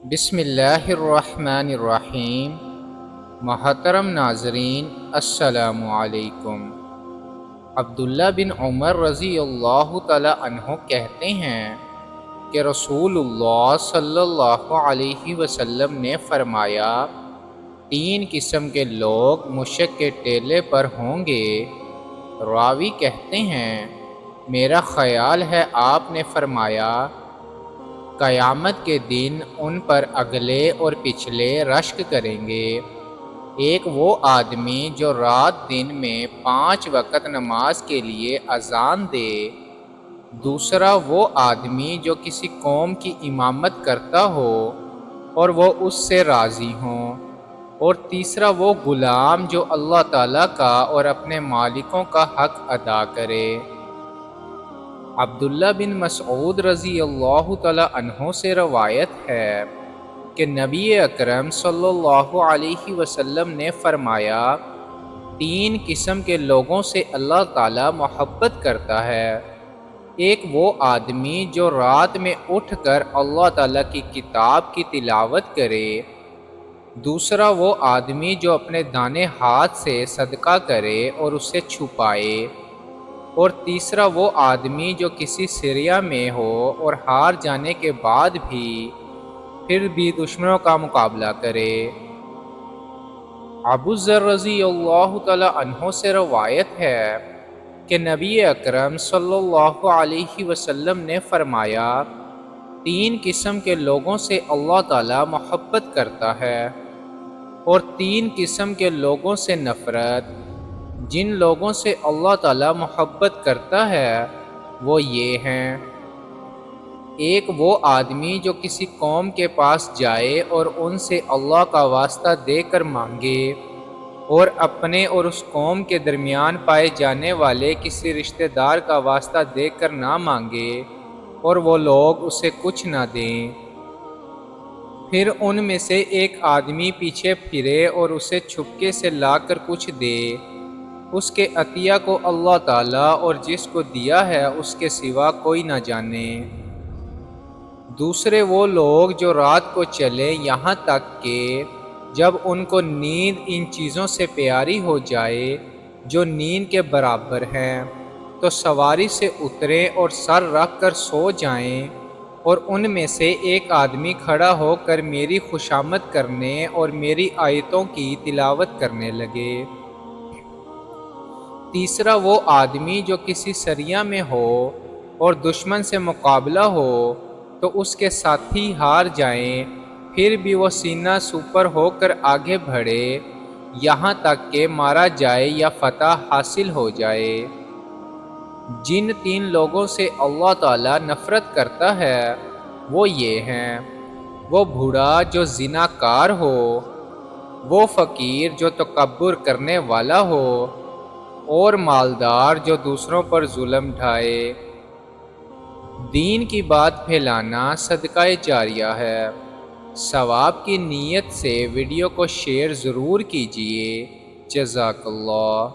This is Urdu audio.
بسم اللہ الرحمن الرحیم۔ محترم ناظرین، السلام علیکم۔ عبداللہ بن عمر رضی اللہ تعالی عنہ کہتے ہیں کہ رسول اللہ صلی اللہ علیہ وسلم نے فرمایا، تین قسم کے لوگ مشک کے ٹیلے پر ہوں گے۔ راوی کہتے ہیں، میرا خیال ہے آپ نے فرمایا، قیامت کے دن ان پر اگلے اور پچھلے رشک کریں گے۔ ایک وہ آدمی جو رات دن میں 5 وقت نماز کے لیے اذان دے، دوسرا وہ آدمی جو کسی قوم کی امامت کرتا ہو اور وہ اس سے راضی ہوں، اور تیسرا وہ غلام جو اللہ تعالیٰ کا اور اپنے مالکوں کا حق ادا کرے۔ عبداللہ بن مسعود رضی اللہ تعالی عنہ سے روایت ہے کہ نبی اکرم صلی اللہ علیہ وسلم نے فرمایا، تین قسم کے لوگوں سے اللہ تعالی محبت کرتا ہے۔ ایک وہ آدمی جو رات میں اٹھ کر اللہ تعالیٰ کی کتاب کی تلاوت کرے، دوسرا وہ آدمی جو اپنے دانے ہاتھ سے صدقہ کرے اور اسے چھپائے، اور تیسرا وہ آدمی جو کسی سریا میں ہو اور ہار جانے کے بعد بھی پھر بھی دشمنوں کا مقابلہ کرے۔ ابو ذر رضی اللہ تعالی عنہ سے روایت ہے کہ نبی اکرم صلی اللہ علیہ وسلم نے فرمایا، تین قسم کے لوگوں سے اللہ تعالی محبت کرتا ہے اور تین قسم کے لوگوں سے نفرت۔ جن لوگوں سے اللہ تعالی محبت کرتا ہے وہ یہ ہیں، ایک وہ آدمی جو کسی قوم کے پاس جائے اور ان سے اللہ کا واسطہ دے کر مانگے، اور اپنے اور اس قوم کے درمیان پائے جانے والے کسی رشتہ دار کا واسطہ دے کر نہ مانگے اور وہ لوگ اسے کچھ نہ دیں۔ پھر ان میں سے ایک آدمی پیچھے پھرے اور اسے چھپکے سے لا کر کچھ دے، اس کے عطیہ کو اللہ تعالیٰ اور جس کو دیا ہے اس کے سوا کوئی نہ جانے۔ دوسرے وہ لوگ جو رات کو چلے یہاں تک کہ جب ان کو نیند ان چیزوں سے پیاری ہو جائے جو نیند کے برابر ہیں، تو سواری سے اتریں اور سر رکھ کر سو جائیں، اور ان میں سے ایک آدمی کھڑا ہو کر میری خوشامد کرنے اور میری آیتوں کی تلاوت کرنے لگے۔ تیسرا وہ آدمی جو کسی سریا میں ہو اور دشمن سے مقابلہ ہو تو اس کے ساتھی ہار جائیں، پھر بھی وہ سینہ سپر ہو کر آگے بڑھے یہاں تک کہ مارا جائے یا فتح حاصل ہو جائے۔ جن تین لوگوں سے اللہ تعالیٰ نفرت کرتا ہے وہ یہ ہیں، وہ بوڑھا جو زنا کار ہو، وہ فقیر جو تکبر کرنے والا ہو، اور مالدار جو دوسروں پر ظلم ڈھائے۔ دین کی بات پھیلانا صدقہ جاریہ ہے۔ ثواب کی نیت سے ویڈیو کو شیئر ضرور کیجیے۔ جزاک اللہ۔